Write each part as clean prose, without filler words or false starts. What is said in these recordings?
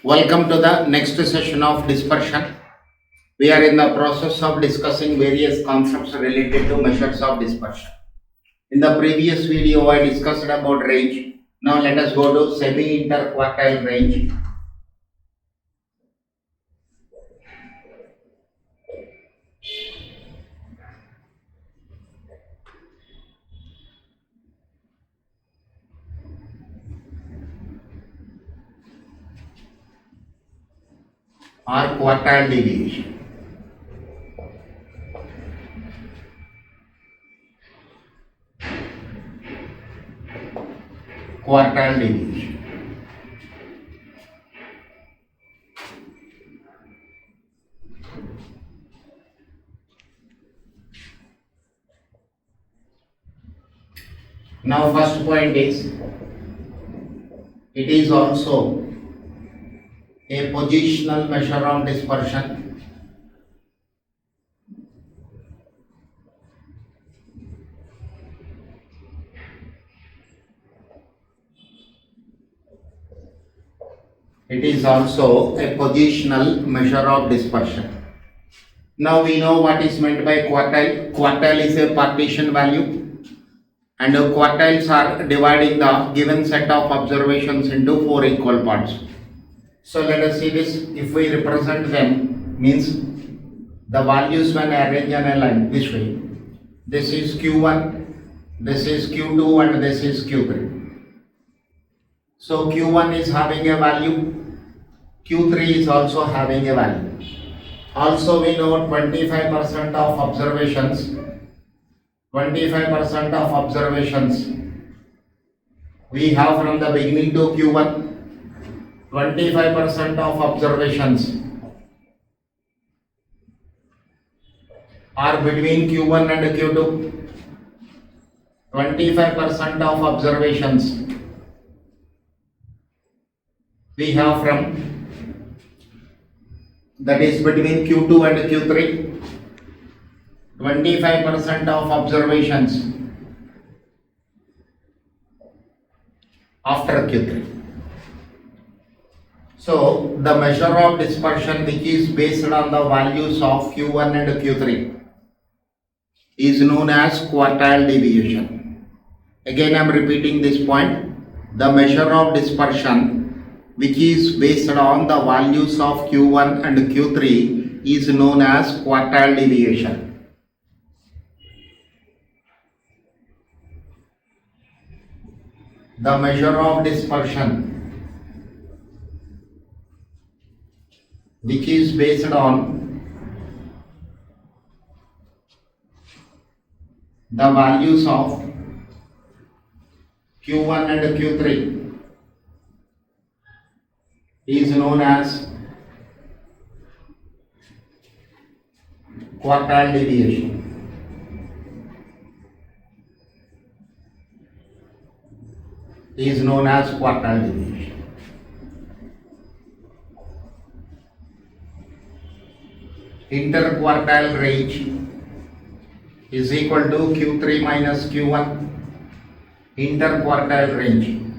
Welcome to the next session of dispersion. We are in the process of discussing various concepts related to measures of dispersion. In the previous video, I discussed about range. Now let us go to semi-interquartile range. Or quartile deviation. Quartile deviation. Now first point is, it is also a positional measure of dispersion. It is also a positional measure of dispersion. Now we know what is meant by quartile. Quartile is a partition value, and quartiles are dividing the given set of observations into 4 equal parts. So let us see this. If we represent them, means the values when arranged on a line this way. This is Q1, this is Q2, and this is Q3. So Q1 is having a value, Q3 is also having a value. Also we know 25% of observations, 25% of observations we have from the beginning to Q1, 25% of observations are between Q1 and Q2, 25% of observations we have from, that is between Q2 and Q3, 25% of observations after Q3. So the measure of dispersion which is based on the values of Q1 and Q3 is known as quartile deviation. Again I am repeating this point. The measure of dispersion which is based on the values of Q1 and Q3 is known as quartile deviation. The measure of dispersion which is based on the values of Q1 and Q3 is known as quartile deviation. Is known as quartile deviation. Interquartile range is equal to Q3 minus Q1. Interquartile range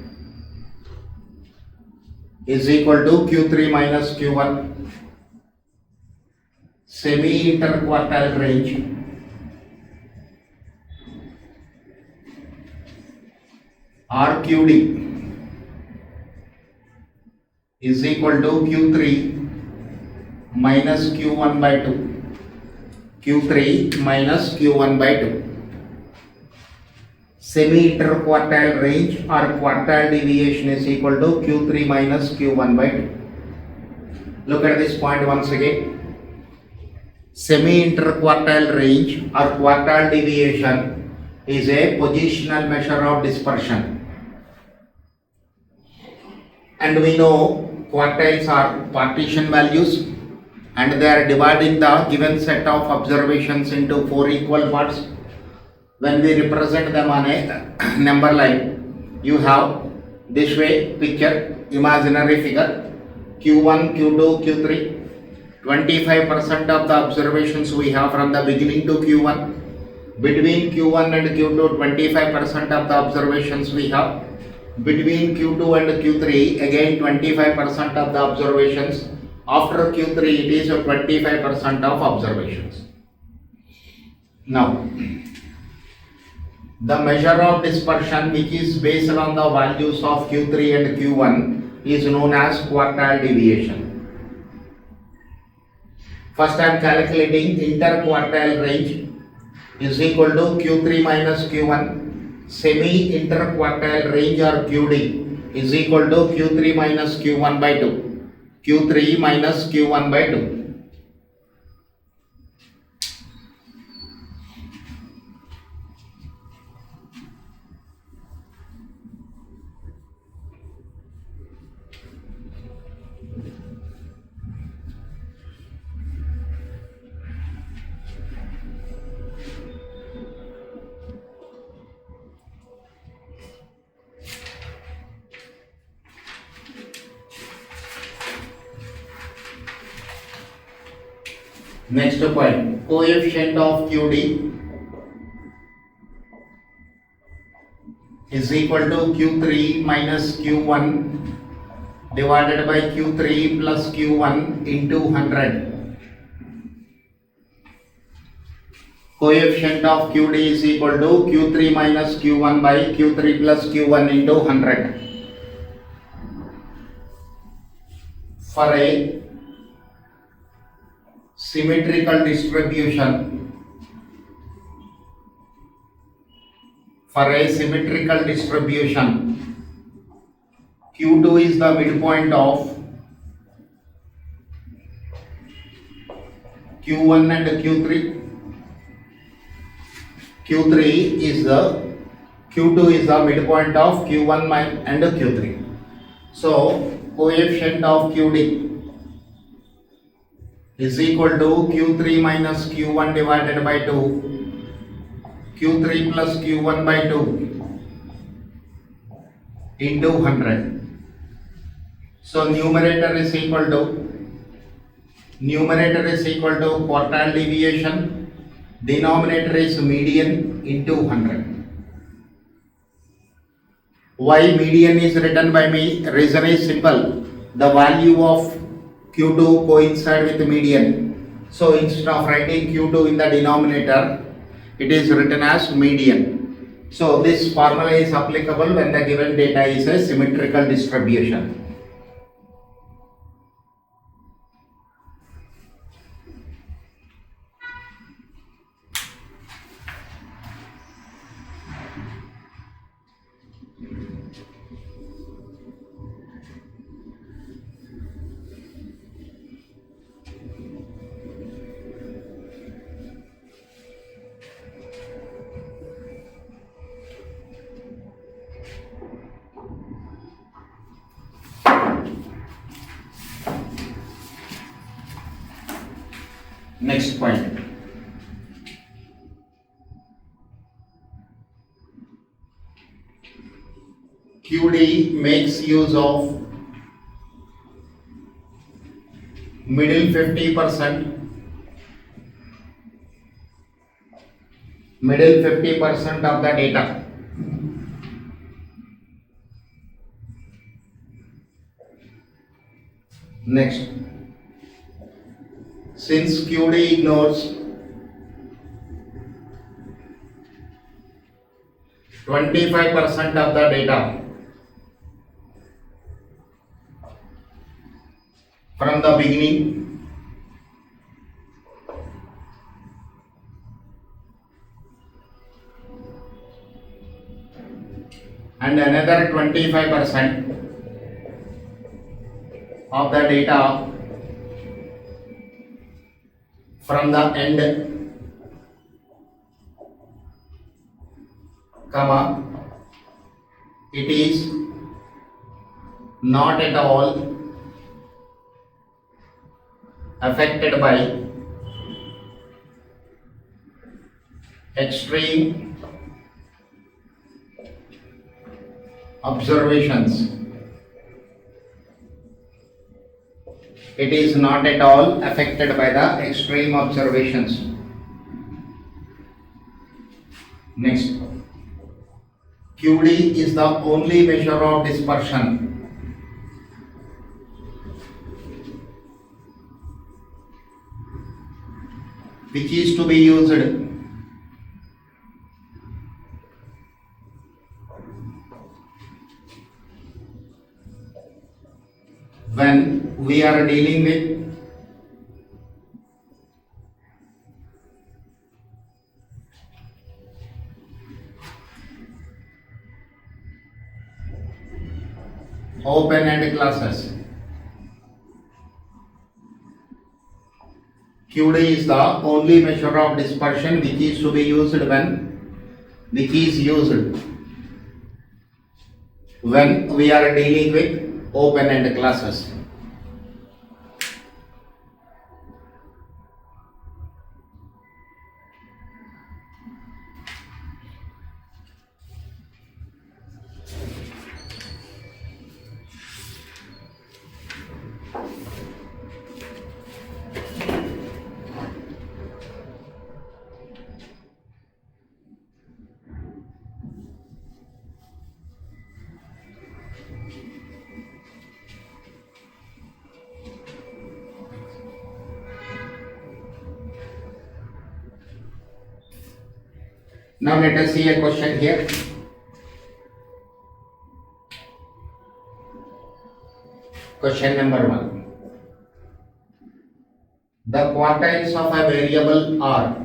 is equal to Q3 minus Q1. Semi-interquartile range or QD is equal to Q3 minus Q1 by 2. Q3 minus Q1 by 2. Semi-interquartile range or quartile deviation is equal to Q3 minus Q1 by 2. Look at this point once again. Semi-interquartile range or quartile deviation is a positional measure of dispersion. And we know quartiles are partition values, and they are dividing the given set of observations into 4 equal parts. When we represent them on a number line, you have this way picture, imaginary figure, Q1, Q2, Q3. 25% of the observations we have from the beginning to Q1. Between Q1 and Q2, 25% of the observations we have. Between Q2 and Q3, again 25% of the observations. After Q3, it is 25% of observations. Now, the measure of dispersion which is based on the values of Q3 and Q1 is known as quartile deviation. First I am calculating interquartile range is equal to Q3 minus Q1. Semi-interquartile range or QD is equal to Q3 minus Q1 by 2. Q3 minus Q1 by 2. Next point, coefficient of QD is equal to Q3 minus Q1 divided by Q3 plus Q1 into 100. Coefficient of QD is equal to Q3 minus Q1 by Q3 plus Q1 into 100. For a symmetrical distribution, Q2 is the midpoint of Q1 and Q3. Q2 is the midpoint of Q1 and Q3. So coefficient of QD is equal to Q3 minus Q1 divided by 2, Q3 plus Q1 by 2 into 100. So numerator is equal to quartile deviation, denominator is median into 100. Why median is written by me? Reason is simple. The value of Q2 coincide with median. So instead of writing Q2 in the denominator, it is written as median. So this formula is applicable when the given data is a symmetrical distribution. Next point. QD makes use of middle 50% of the data. Next, since QD ignores 25% of the data from the beginning, and another 25% of the data from the end, comma, it is not at all affected by extreme observations. It is not at all affected by the extreme observations. Next, QD is the only measure of dispersion which is to be used when we are dealing with open-end classes. QD is the only measure of dispersion which is to be used when we are dealing with open-end classes. Now let us see a question here. Question number 1. The quartiles of a variable are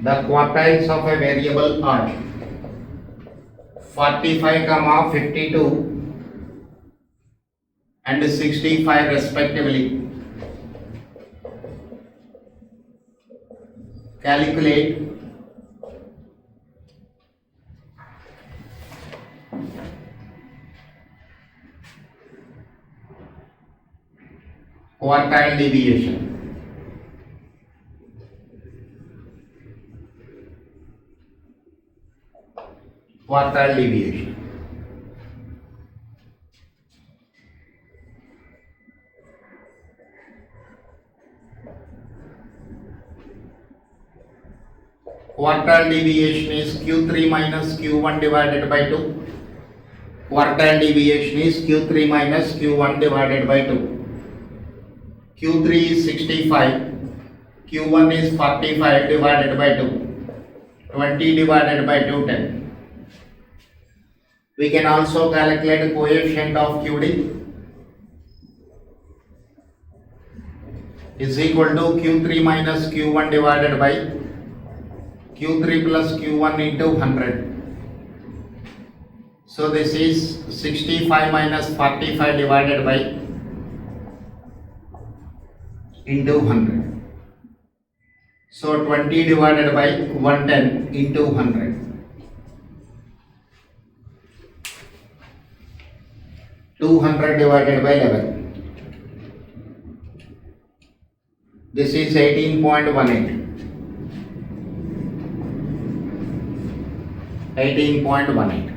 the quartiles of a variable are 45, 52 and 65 respectively. Calculate quartile deviation. Quartile deviation. Quartile deviation is Q3 minus Q1 divided by 2. Quartile deviation is Q3 minus Q1 divided by 2. Q3 is 65, Q1 is 45 divided by 2. 20 divided by 2, 10. We can also calculate the coefficient of QD is equal to Q3 minus Q1 divided by Q3 plus Q1 into 100. So this is 65 minus 45 divided by into 100. So 20 divided by 110 into 100. 200 divided by 11. This is 18.18. 18.18.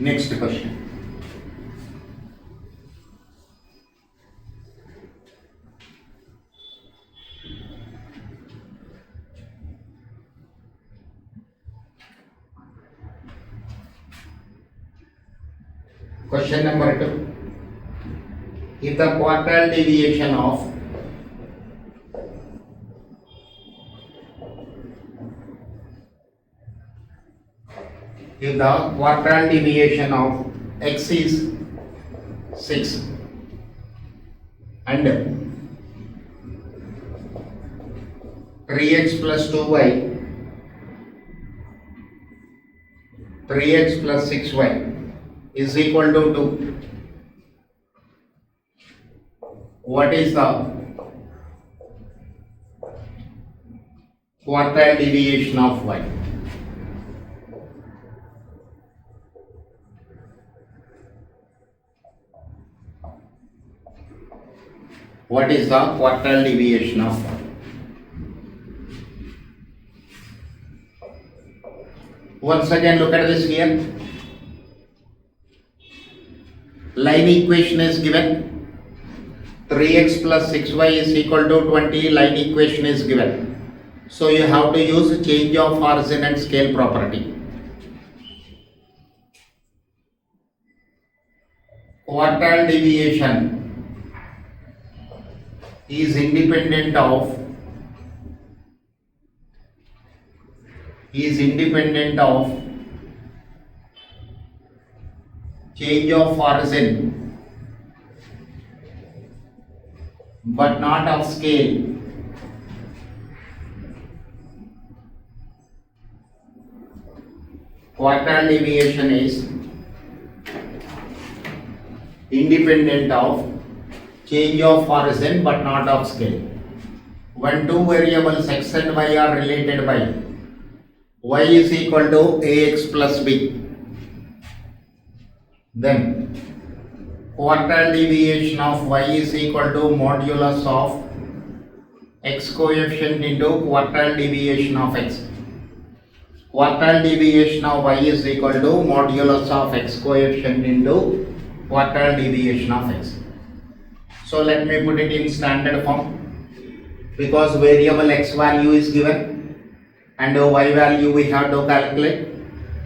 Next question. Question number 2. If the quartile deviation of x is 6 and 3x plus 2y, 3x plus 6y is equal to 2. What is the quartile deviation of y. What is the quartile deviation of y? Once again, look at this here. Line equation is given. 3x plus 6y is equal to 20. Line equation is given. So you have to use change of origin and scale property. Quartile deviation is independent of change of origin but not of scale. Quartile deviation is independent of change of origin but not of scale. When two variables x and y are related by y is equal to ax plus b, then quartile deviation of y is equal to modulus of x coefficient into quartile deviation of x. Quartile deviation of y is equal to modulus of x coefficient into quartile deviation of x. So let me put it in standard form, because variable x value is given and y value we have to calculate.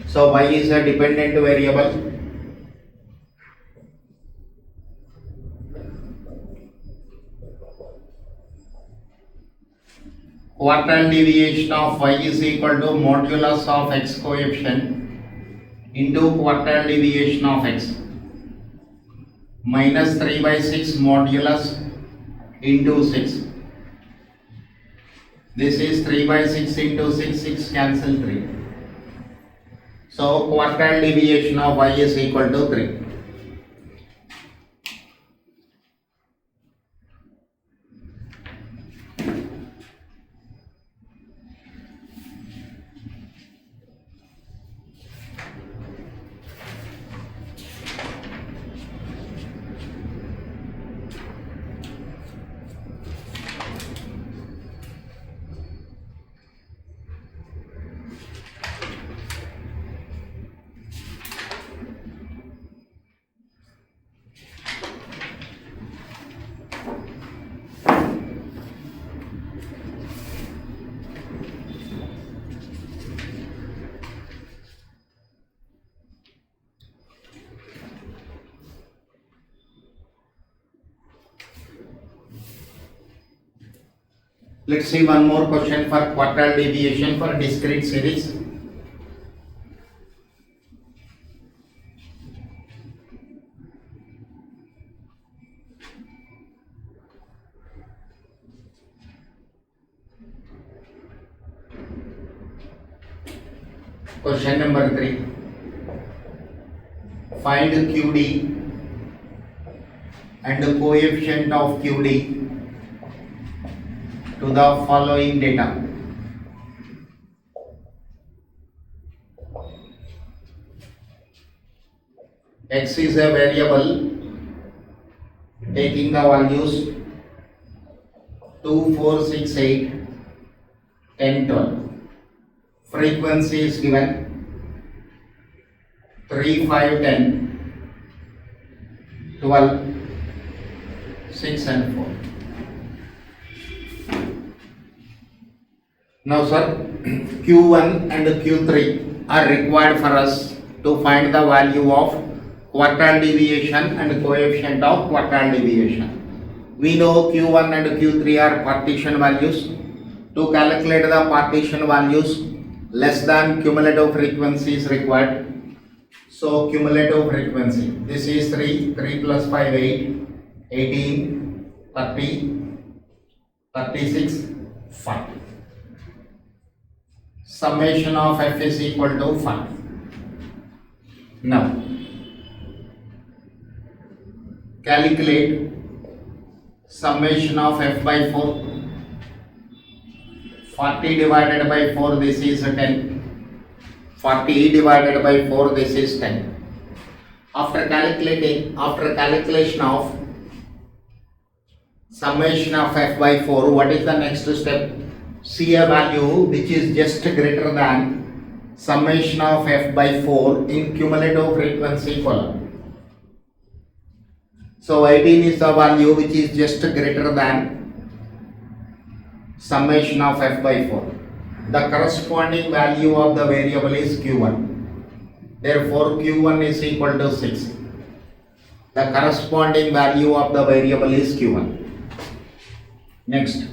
So y is a dependent variable. Quartile deviation of y is equal to modulus of x coefficient into quartile deviation of x minus 3 by 6 modulus into 6. This is 3 by 6 into 6, 6 cancel 3. So quartile deviation of y is equal to 3. Let's see one more question for quartile deviation for discrete series. Question number 3. Find QD and the coefficient of QD to the following data. X is a variable taking the values 2, 4, 6, 8, 10, 12. Frequency is given 3, 5, 10, 12, 6 and 4. Now sir, Q1 and Q3 are required for us to find the value of quartile deviation and coefficient of quartile deviation. We know Q1 and Q3 are partition values. To calculate the partition values, less than cumulative frequency is required. So cumulative frequency, this is 3 plus 5, 8, 18, 30, 36, 40. Summation of f is equal to 5. Now calculate summation of f by 4. 40 divided by 4, this is 10. 40 divided by 4, this is 10. After calculation of summation of f by 4, what is the next step? See a value which is just greater than summation of f by 4 in cumulative frequency column. So 18 is the value which is just greater than summation of f by 4. The corresponding value of the variable is q1. Therefore, q1 is equal to 6. The corresponding value of the variable is q1. Next,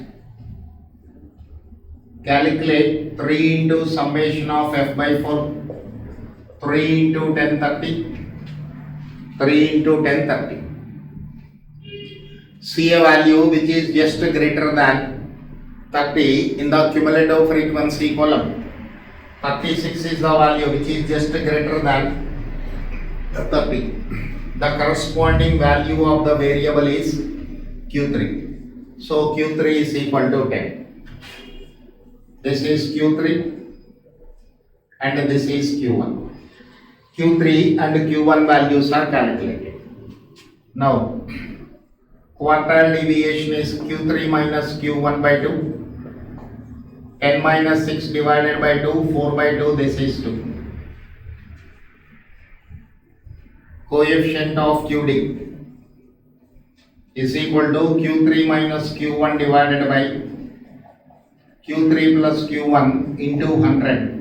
calculate 3 into summation of f by 4. 3 into 1030. 3 into 1030. See a value which is just greater than 30 in the cumulative frequency column. 36 is the value which is just greater than 30. The corresponding value of the variable is q3. So q3 is equal to 10. This is q3 and this is q1. q3 and q1 values are calculated. Now, quartile deviation is q3 minus q1 by 2. 10 minus 6 divided by 2, 4 by 2, this is 2. Coefficient of QD is equal to q3 minus q1 divided by q3 plus q1 into 100.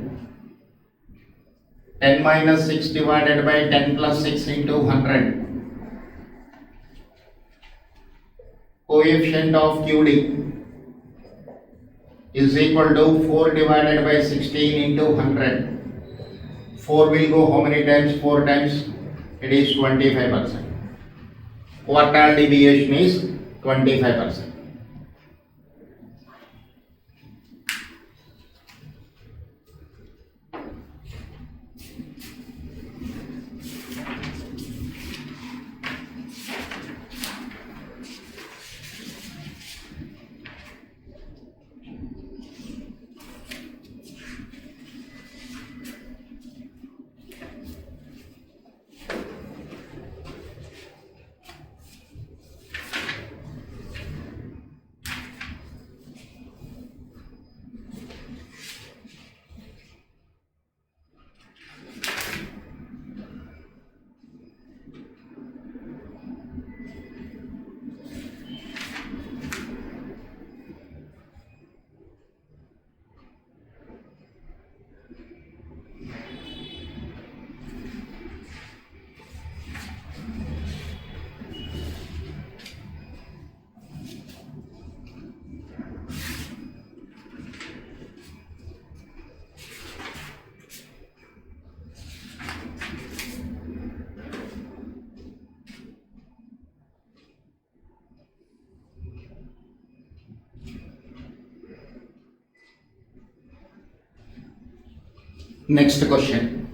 10 minus 6 divided by 10 plus 6 into 100. Coefficient of QD is equal to 4 divided by 16 into 100. 4 will go how many times? 4 times. It is 25%. Quartile deviation is 25%. Next question.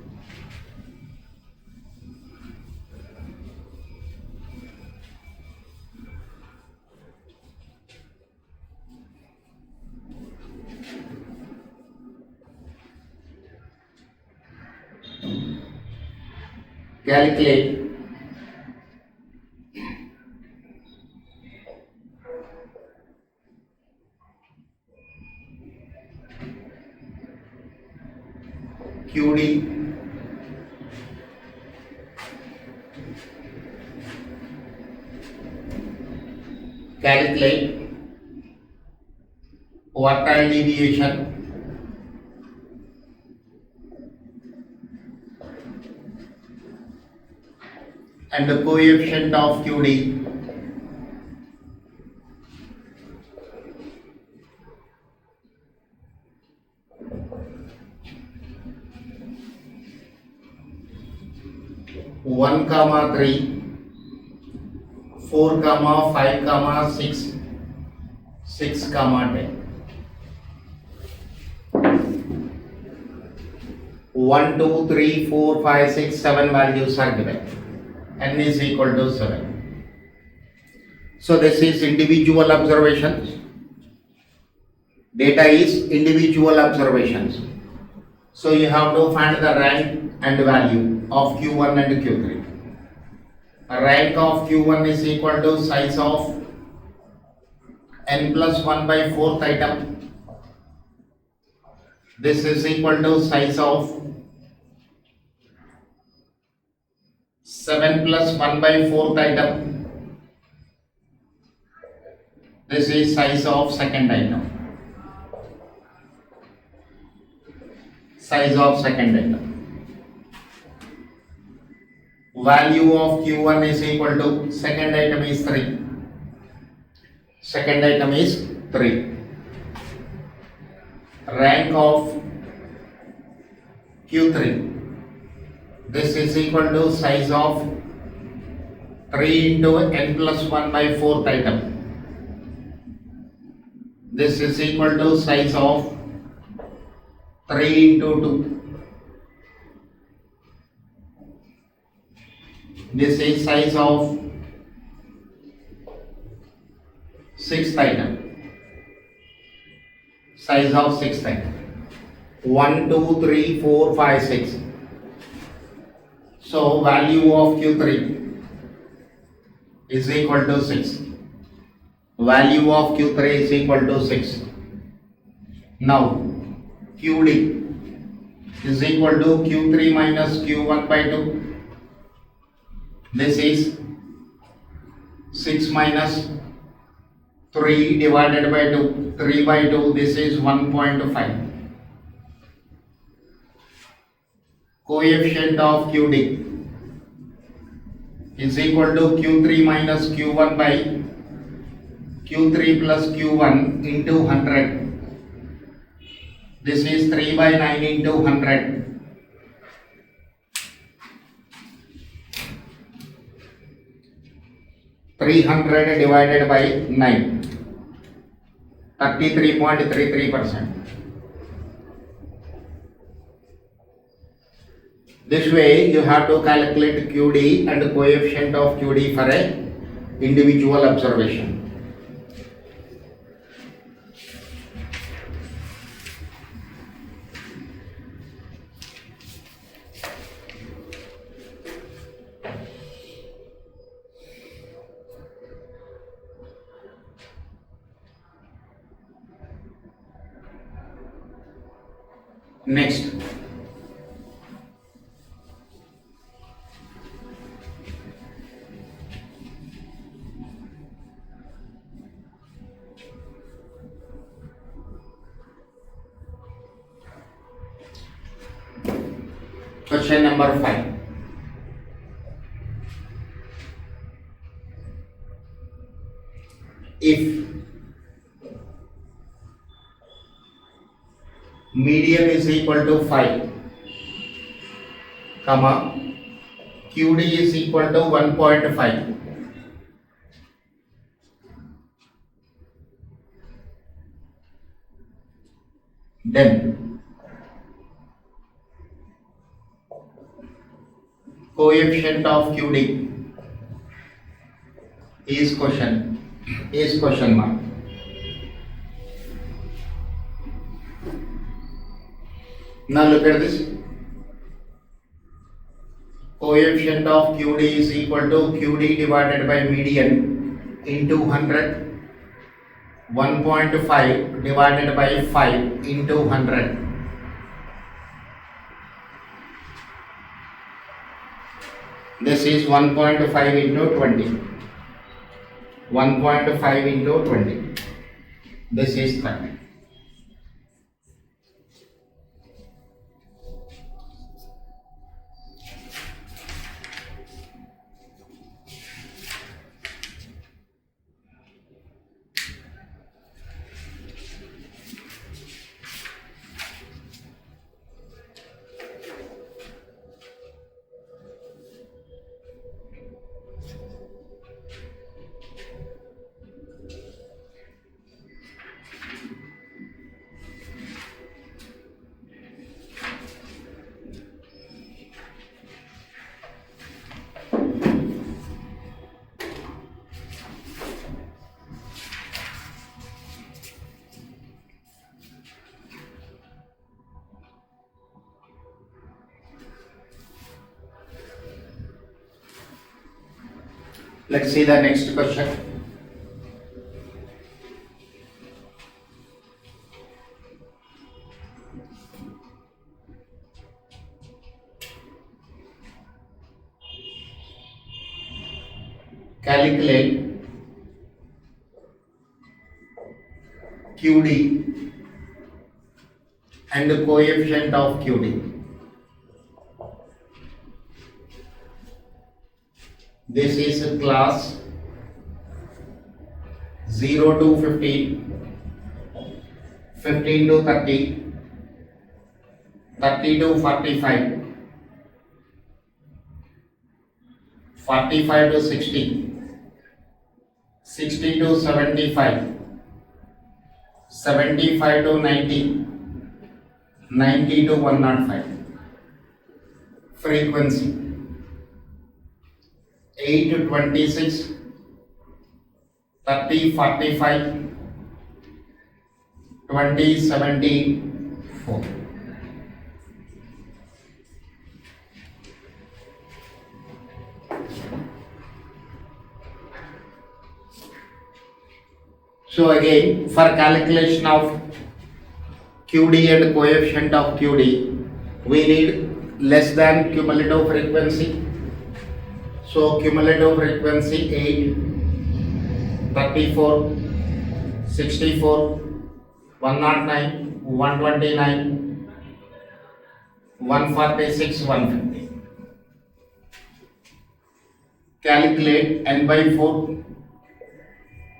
Calculate QD calculate quartile deviation and the coefficient of QD one comma 3, 4 comma 5 comma 6, 6 comma 10. 1, 2, 3, 4, 5, 6, 7 values are given. N is equal to 7. So this is individual observations. Data is individual observations. So you have to find the rank and value of Q1 and Q3. Rank of Q1 is equal to size of n plus 1 by 4th item. This is equal to size of 7 plus 1 by 4th item. This is size of second item. Size of second item. Value of Q1 is equal to second item is 3. Second item is 3. Rank of Q3. This is equal to size of 3 into n plus 1 by 4th item. This is equal to size of 3 into 2. This is size of 6th item. Size of 6th item. 1, 2, 3, 4, 5, 6. So value of Q3 is equal to 6. Value of Q3 is equal to 6. Now QD is equal to Q3 minus Q1 by 2. This is 6 minus 3 divided by 2. 3 by 2, this is 1.5. Coefficient of QD is equal to Q3 minus Q1 by Q3 plus Q1 into 100. This is 3 by 9 into 100. 300 divided by 9. 33.33%. This way you have to calculate QD and coefficient of QD for a individual observation. Next, question number 5. If median is equal to 5, comma, QD is equal to 1.5, then coefficient of QD is question mark. Now look at this. Coefficient of QD is equal to QD divided by median into 100. 1.5 divided by 5 into 100. This is 1.5 into 20. 1.5 into 20. This is 30. Let's see the next question. Calculate QD and the coefficient of QD. This is a class 0 to 15, 15 to 30, 30 to 45, 45 to 60, 60 to 75, 75 to 90, 90 to 105. Frequency 8 to 26, 30 45, 20 74. So again, for calculation of QD and coefficient of QD, we need less than cumulative frequency. So cumulative frequency 8, 34, 64, 109, 129, 146, 150. Calculate n by 4,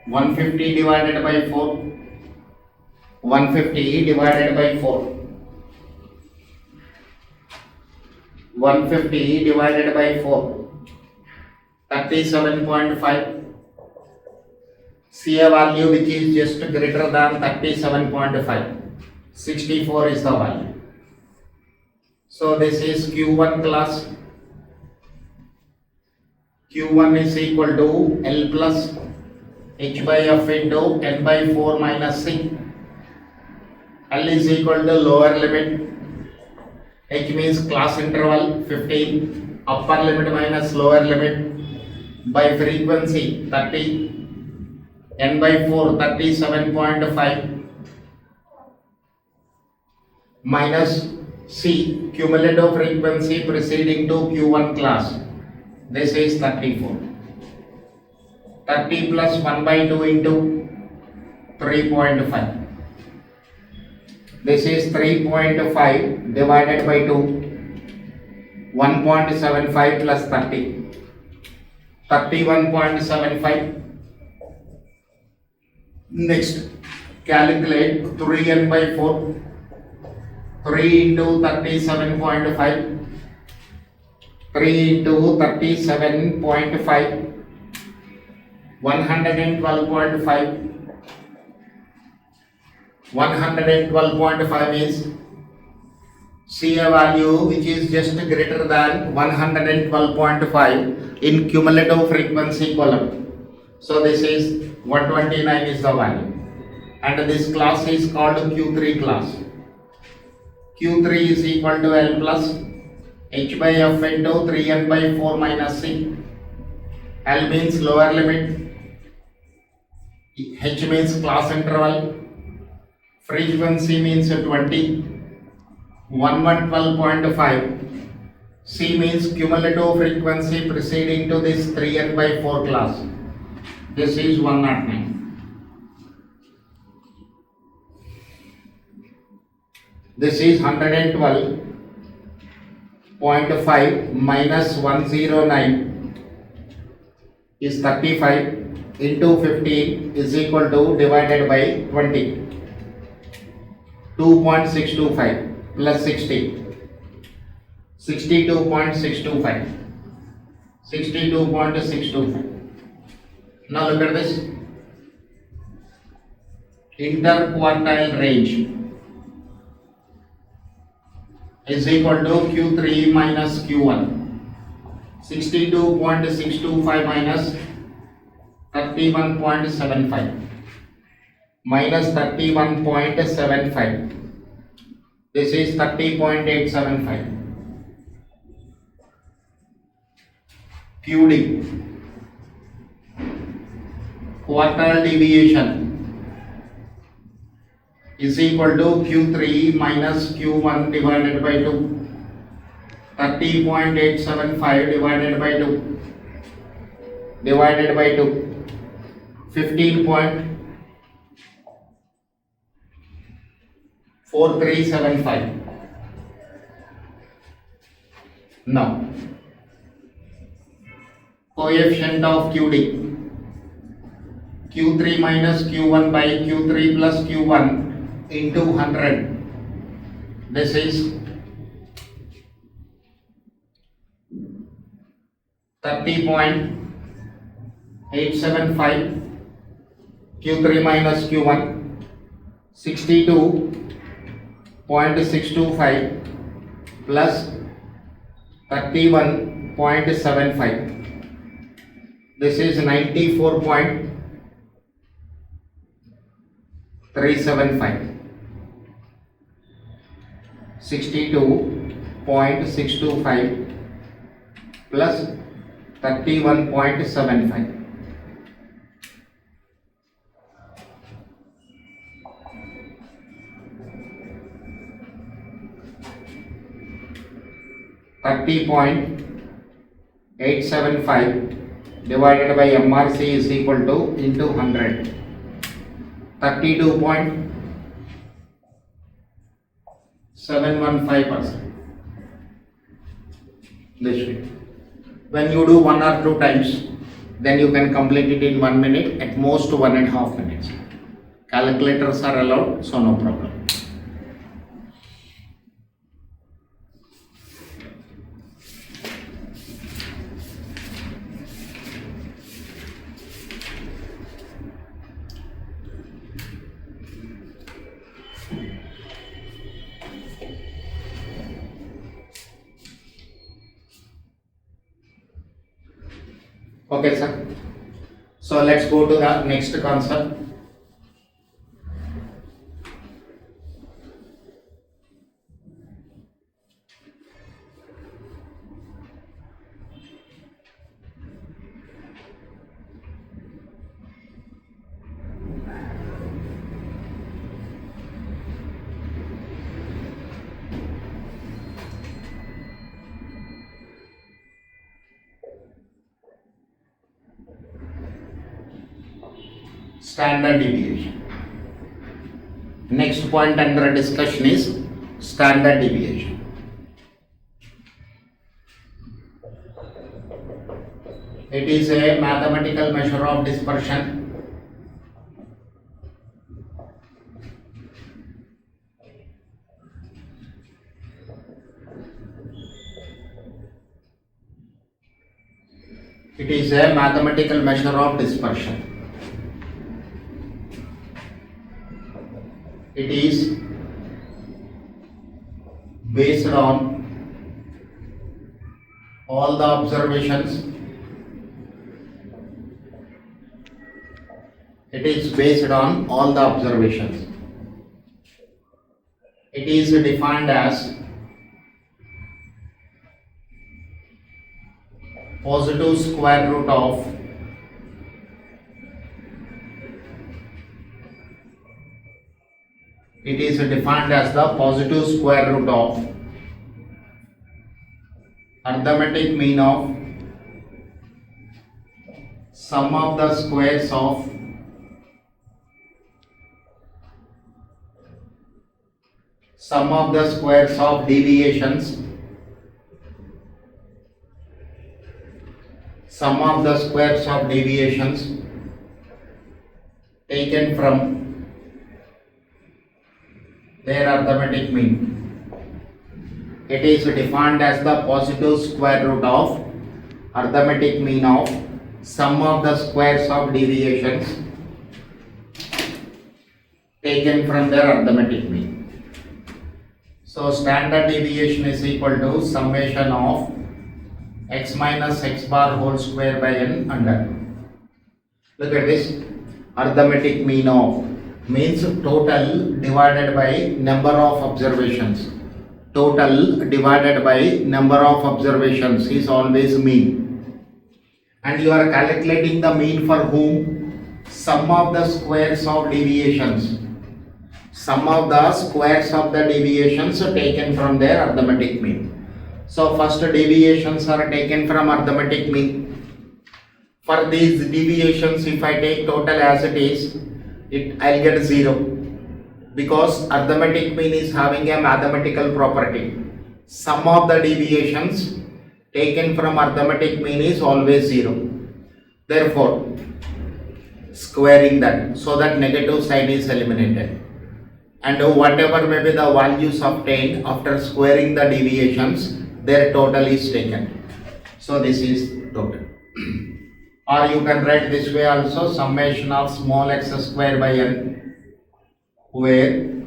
150 divided by 4, 150 divided by 4, 150 divided by 4, 37.5. See a value which is just greater than 37.5. 64 is the value. So this is Q1 class. Q1 is equal to L plus H by F into n by 4 minus C. L is equal to lower limit. H means class interval 15. Upper limit minus lower limit by frequency 30. N by 4 37.5 minus C cumulative frequency preceding to Q1 class. This is 34. 30 plus 1 by 2 into 3.5. This is 3.5 divided by 2. 1.75 plus 30. 31.75. Next, calculate 3n by 4. 3 into 37.5. 3 into 37.5. 112.5. 112.5 is see a value which is just greater than 112.5 in cumulative frequency column. So this is 129 is the value, and this class is called Q3 class. Q3 is equal to L plus H by F into 3n by 4 minus C. L means lower limit, H means class interval, frequency means 20, 112.5, C means cumulative frequency preceding to this 3n by 4 class. This is 109. This is 112.5 minus 109 is 35 into 15 is equal to divided by 20. 2.625 plus 60. 62.625. 62.625. Now look at this. Interquartile range is equal to Q3 minus Q1. 62.625 minus 31.75 minus 31.75. This is 30.875. QD quartile deviation is equal to Q3 minus Q1 divided by 2. 30.875 divided by 2. 15.4375. Now, coefficient of QD, Q3 minus Q1 by Q3 plus Q1 into 100. This is 30.875. Q3 minus Q1 62.625 plus 31.75. This is 94.375. 62.625 plus 31.75. $30.875 divided by MRC is equal to into 100. 32.715%. This way. When you do 1 or 2 times, then you can complete it in 1 minute, at most 1.5 minutes. Calculators are allowed, so no problem. Okay, sir. So let's go to the next concept. Standard deviation. Next point under discussion is standard deviation. It is a mathematical measure of dispersion. It is a mathematical measure of dispersion. It is based on all the observations. It is based on all the observations. It is defined as positive square root of it is defined as the positive square root of arithmetic mean of sum of the squares of deviations, sum of the squares of deviations taken from their arithmetic mean. It is defined as the positive square root of arithmetic mean of sum of the squares of deviations taken from their arithmetic mean. So standard deviation is equal to summation of x minus x bar whole square by n under. Look at this. Arithmetic mean of means total divided by number of observations. Total divided by number of observations is always mean. And you are calculating the mean for whom? sum of the squares of deviations. Sum of the squares of the deviations taken from their arithmetic mean. So first deviations are taken from arithmetic mean. For these deviations, if I take total as it is, I'll get 0, because arithmetic mean is having a mathematical property. Sum of the deviations taken from arithmetic mean is always 0. Therefore, squaring that, so that negative sign is eliminated, and whatever may be the values obtained after squaring the deviations, their total is taken. So this is total. Or you can write this way also, summation of small x square by n, where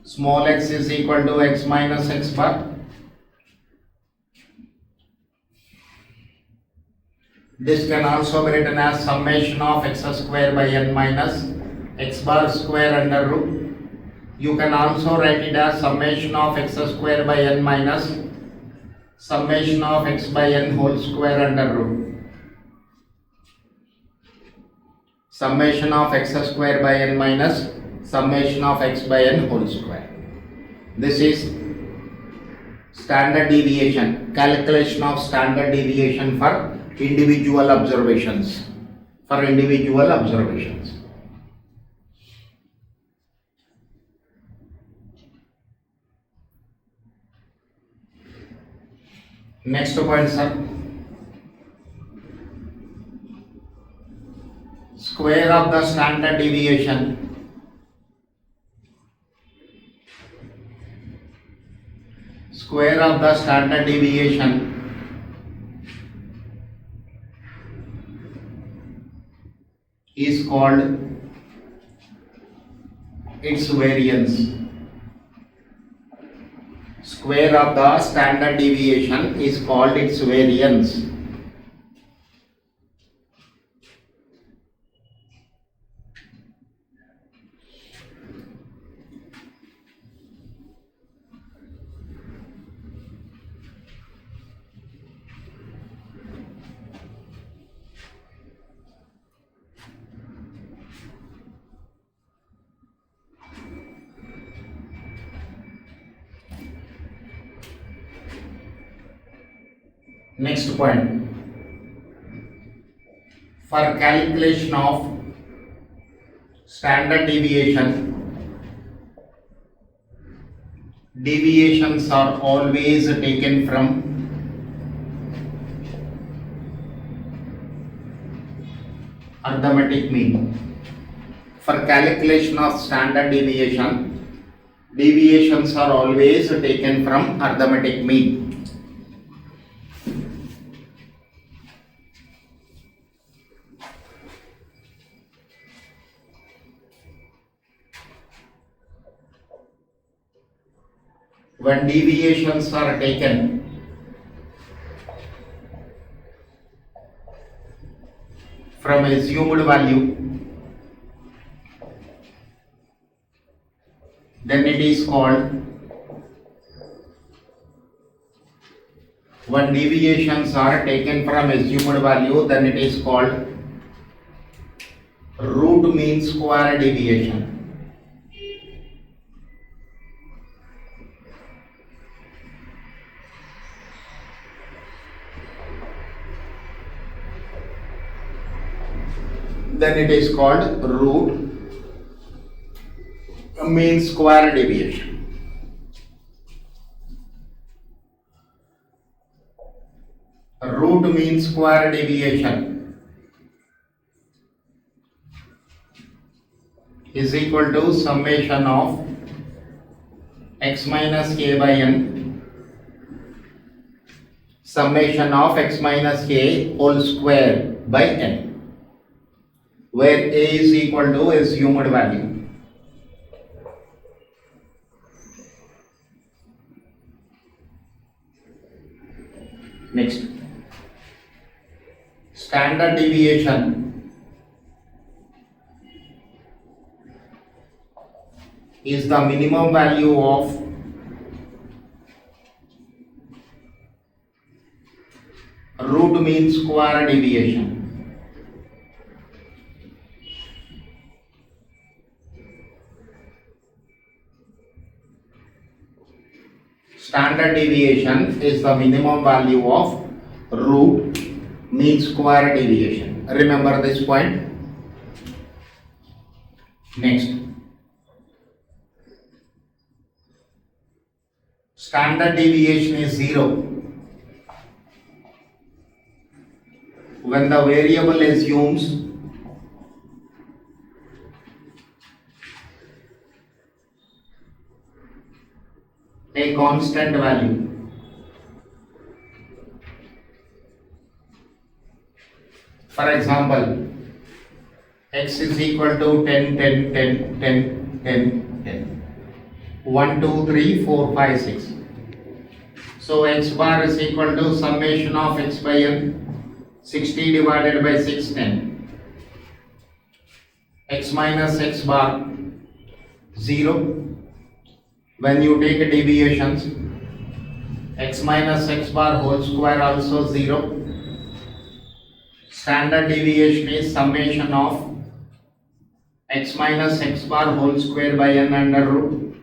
small x is equal to x minus x bar. This can also be written as summation of x square by n minus x bar square under root. You can also write it as summation of x square by n minus summation of x by n whole square under root. Summation of x square by n minus summation of x by n whole square. This is standard deviation, calculation of standard deviation for individual observations. Next point, sir. Square of the standard deviation. Square of the standard deviation is called its variance. Square of the standard deviation is called its variance. Next point, for calculation of standard deviation, deviations are always taken from arithmetic mean. For calculation of standard deviation, deviations are always taken from arithmetic mean. When deviations are taken from assumed value, then it is called, when deviations are taken from assumed value, then it is called root mean square deviation. Then it is called root mean square deviation. Root mean square deviation is equal to summation of x minus k by n, summation of x minus k whole square by n, where a is equal to assumed value. Next, standard deviation is the minimum value of root mean square deviation. Standard deviation is the minimum value of root mean square deviation. Remember this point. Next, standard deviation is 0 when the variable assumes a constant value. For example, x is equal to 10, 10, 10, 10, 10, 10. 1, 2, 3, 4, 5, 6. So x bar is equal to summation of x by n, 60 divided by 6, 10. X minus x bar 0. When you take deviations, x minus x bar whole square also 0. Standard deviation is summation of x minus x bar whole square by n under root.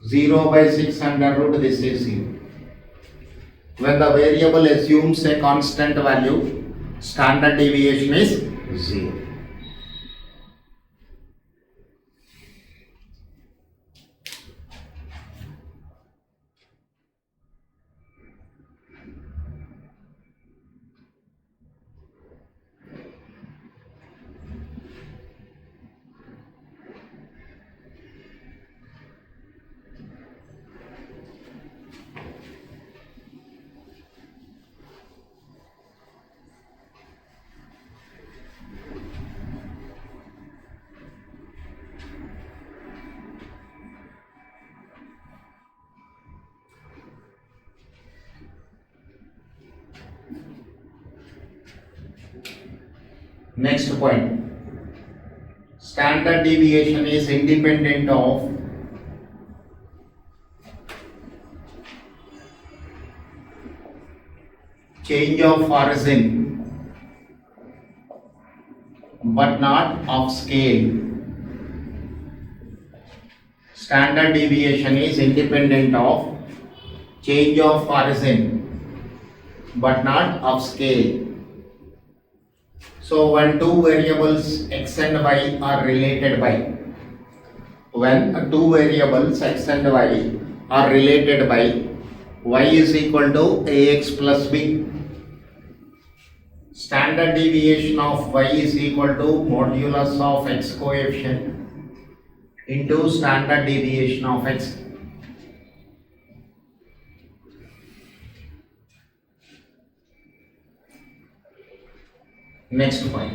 0 by 6 under root, this is 0. When the variable assumes a constant value, standard deviation is 0. Next point, standard deviation is independent of change of origin but not of scale. Standard deviation is independent of change of origin but not of scale. So when two variables x and y are related by, when two variables x and y are related by, y is equal to ax plus b. Standard deviation of y is equal to modulus of x coefficient into standard deviation of x. Next point,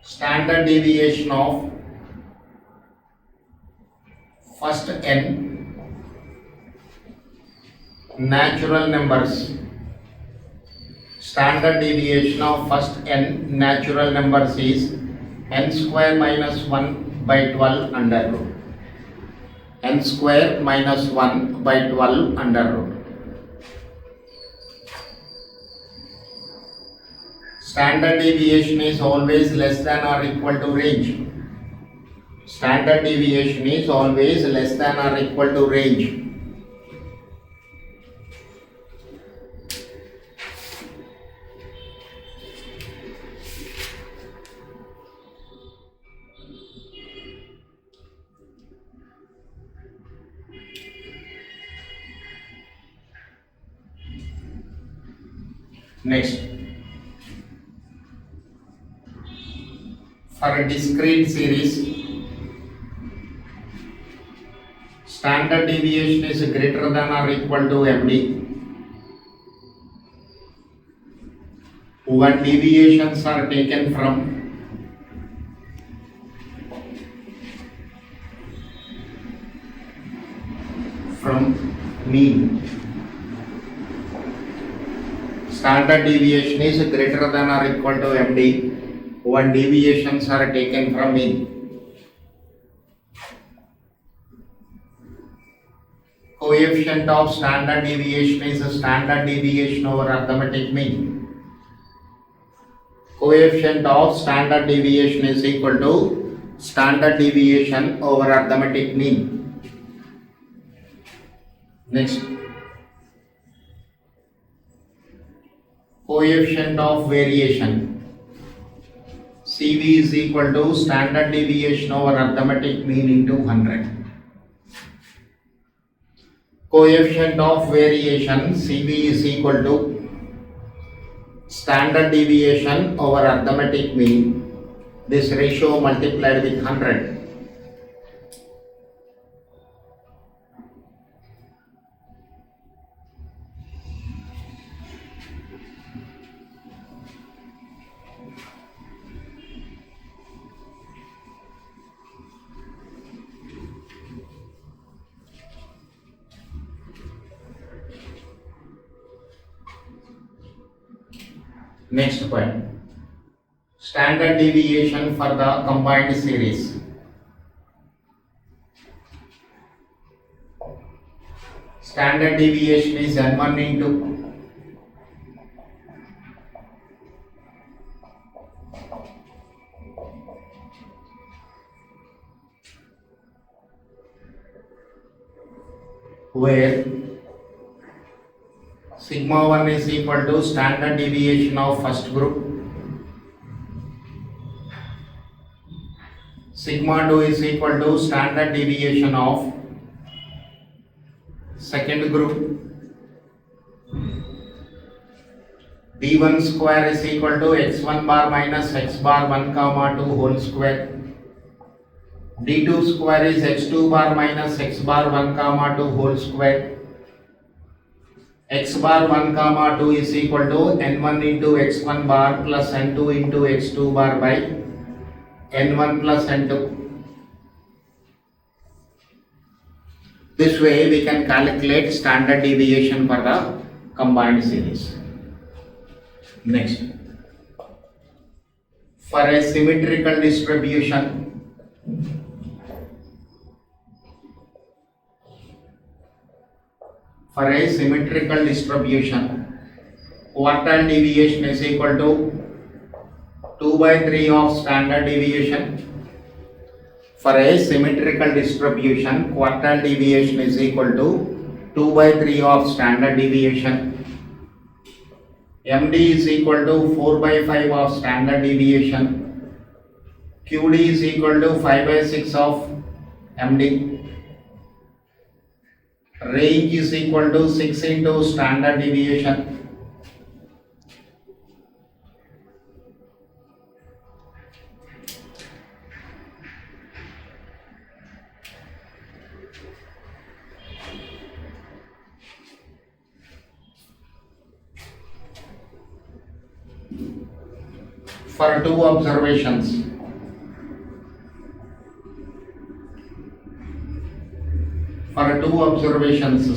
standard deviation of first n natural numbers. Standard deviation of first n natural numbers is n square minus 1 by 12 under root. N square minus 1 by 12 under root. Standard deviation is always less than or equal to range. Standard deviation is always less than or equal to range. Next, for a discrete series, standard deviation is greater than or equal to MD when deviations are taken from mean. Standard deviation is greater than or equal to MD when deviations are taken from mean. Coefficient of standard deviation is a standard deviation over arithmetic mean. Coefficient of standard deviation is equal to standard deviation over arithmetic mean. Next, coefficient of variation. CV is equal to standard deviation over arithmetic mean into 100. Coefficient of variation CV is equal to standard deviation over arithmetic mean. This ratio multiplied with 100. Next point, standard deviation for the combined series. Standard deviation is N1 into where sigma 1 is equal to standard deviation of first group, sigma 2 is equal to standard deviation of second group, d1 square is equal to x1 bar minus x bar 1 comma 2 whole square, d2 square is x2 bar minus x bar 1 comma 2 whole square, x bar 1 comma 2 is equal to n1 into x1 bar plus n2 into x2 bar by n1 plus n2. This way we can calculate standard deviation for the combined series. Next, for a symmetrical distribution, quartile deviation is equal to 2 by 3 of standard deviation. For a symmetrical distribution, quartile deviation is equal to 2 by 3 of standard deviation. MD is equal to 4 by 5 of standard deviation. QD is equal to 5 by 6 of MD. Range is equal to 6 into standard deviation. For two observations,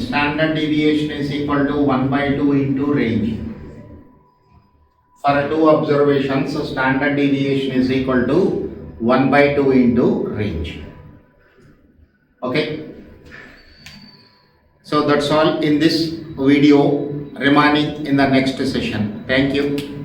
standard deviation is equal to 1 by 2 into range. For two observations, standard deviation is equal to 1 by 2 into range. Okay. So that's all in this video, remaining in the next session. Thank you.